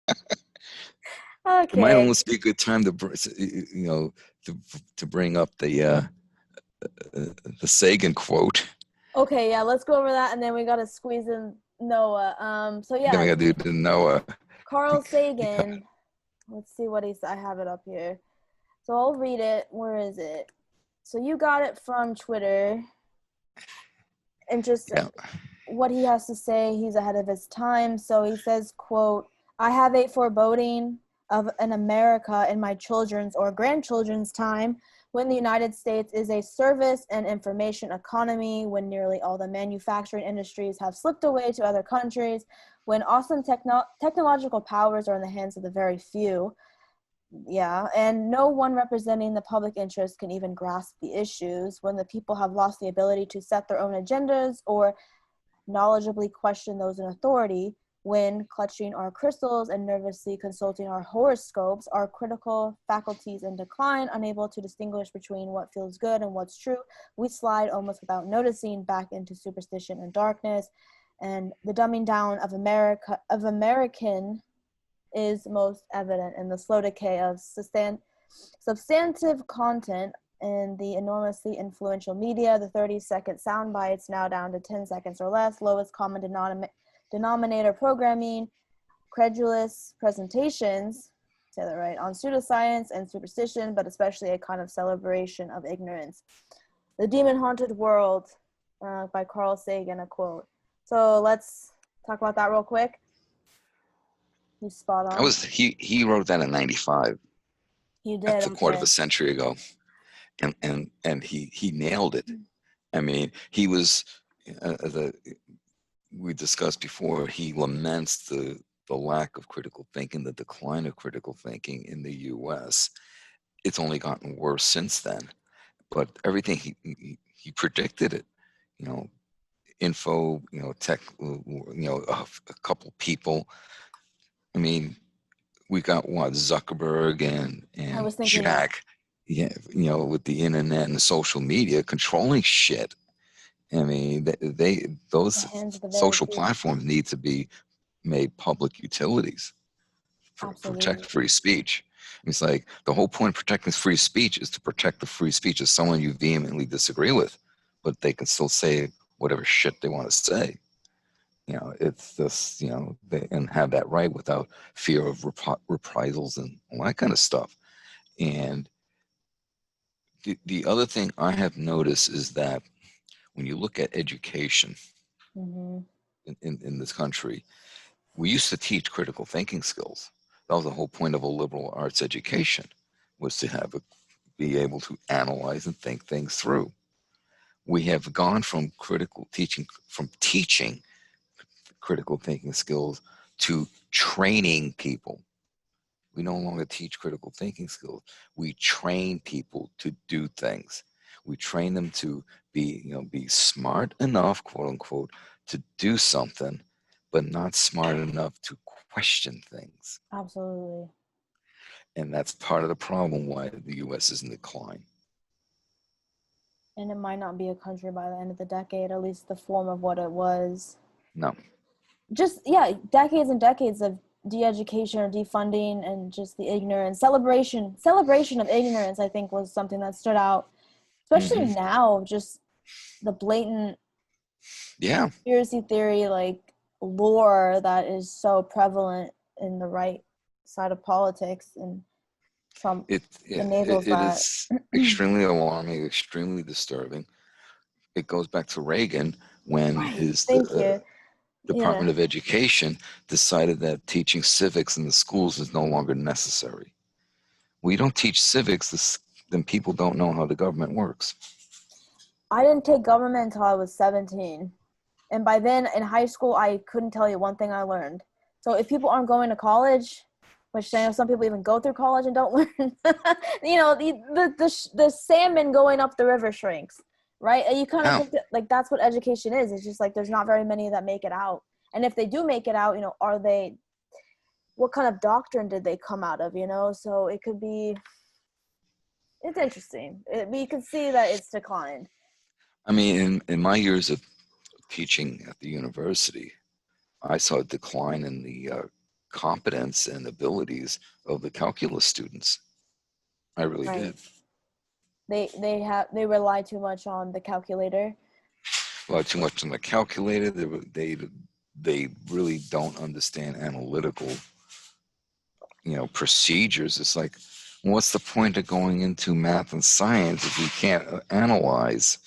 It might Okay. almost be a good time to, to bring up the Sagan quote. Okay, yeah, let's go over that and then we gotta squeeze in Noah. So Then we yeah, got to do the Noah. Carl Yeah, Sagan. Let's see what he's. I have it up here. So I'll read it. Where is it? So you got it from Twitter, and just yeah, what he has to say, he's ahead of his time. So he says, quote, I have a foreboding of an America in my children's or grandchildren's time when the United States is a service and information economy, when nearly all the manufacturing industries have slipped away to other countries, when awesome technological powers are in the hands of the very few. Yeah, and no one representing the public interest can even grasp the issues, when the people have lost the ability to set their own agendas or knowledgeably question those in authority, when clutching our crystals and nervously consulting our horoscopes, our critical faculties in decline, unable to distinguish between what feels good and what's true, we slide almost without noticing back into superstition and darkness. And the dumbing down of American is most evident in the slow decay of substantive content in the enormously influential media. The 30-second sound bites now down to 10 seconds or less, lowest common denominator programming, credulous presentations, say that right, on pseudoscience and superstition, but especially a kind of celebration of ignorance. The Demon Haunted World by Carl Sagan, a quote. So let's talk about that real quick. He's spot that on. was he wrote that in '95. You did, That's a quarter of okay. a century ago, and he nailed it. I mean, he was as we discussed before. He laments the lack of critical thinking, the decline of critical thinking in the U.S. It's only gotten worse since then. But everything he predicted it. You know, info, tech, a couple people. I mean, we got what Zuckerberg I and was thinking that. Jack, yeah, with the internet and the social media controlling shit. I mean, The those hands of the very social few. platforms need to be made public utilities for protect Absolutely. free speech. It's like the whole point of protecting free speech is to protect the free speech of someone you vehemently disagree with, but they can still say whatever shit they want to say. It's just, they and have that right without fear of reprisals and all that kind of stuff. And the other thing I have noticed is that when you look at education Mm-hmm. in this country, we used to teach critical thinking skills. That was the whole point of a liberal arts education, was to be able to analyze and think things through. We have gone from teaching critical thinking skills to training people. We no longer teach critical thinking skills. We train people to do things. We train them to be smart enough, quote unquote, to do something, but not smart enough to question things. Absolutely. And that's part of the problem why the US is in decline. And it might not be a country by the end of the decade, at least the form of what it was. No. Just, yeah, decades and decades of de-education or defunding and just the ignorance. Celebration of ignorance, I think, was something that stood out, especially Hmm. now, just the blatant Yeah. conspiracy theory, like lore that is so prevalent in the right side of politics, and Trump enables It that. is extremely alarming, extremely disturbing. It goes back to Reagan when Right. his Thank you. Yeah. Department of Education decided that teaching civics in the schools is no longer necessary. We don't teach civics, then people don't know how the government works. I didn't take government until I was 17. And by then in high school, I couldn't tell you one thing I learned. So if people aren't going to college, which I know some people even go through college and don't learn, the salmon going up the river shrinks, right? And you kind of Yeah. think that, like, that's what education is. It's just like there's not very many that make it out. And if they do make it out, are they, what kind of doctrine did they come out of? So it could be, it's interesting. You can see that it's declined. I mean, in my years of teaching at the university, I saw a decline in the competence and abilities of the calculus students. I really Right. did. They rely too much on the calculator. Well, too much on the calculator. They really don't understand analytical, procedures. It's like, what's the point of going into math and science if we can't analyze?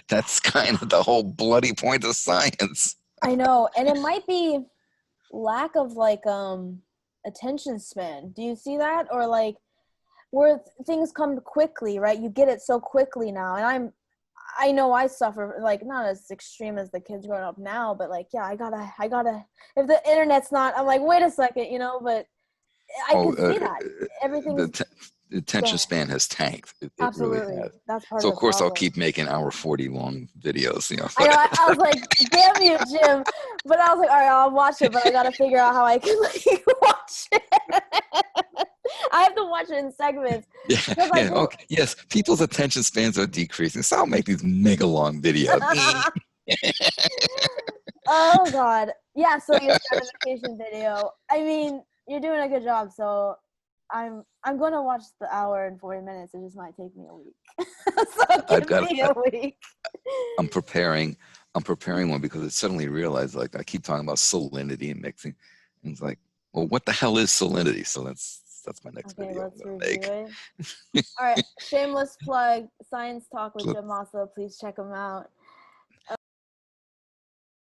That's kind of the whole bloody point of science. I know, and it might be lack of like attention span. Do you see that? Or like where things come quickly, right? You get it so quickly now. And I know I suffer, like not as extreme as the kids growing up now, but like, yeah, I gotta, if the internet's not, I'm like, wait a second, but I can see that. Everything's The attention span has tanked. It really absolutely. has. That's part So of of the course I'll problem. keep making hour 40 long videos. I know. I was like, "Damn you, Jim!" But I was like, "All right, I'll watch it, but I gotta figure out how I can like watch it. I have to watch it in segments." Yeah. Okay. Yes, people's attention spans are decreasing, so I'll make these mega long videos. Oh God, yeah. So your stratification video. I mean, you're doing a good job. So I'm going to watch the hour and 40 minutes. It just might take me a week. So give me a week. I'm preparing one because I suddenly realized, like, I keep talking about salinity and mixing, and it's like, well, what the hell is salinity? So that's my next video. Let's review it. All right, shameless plug, Science Talk with Jim Massa. Please check him out.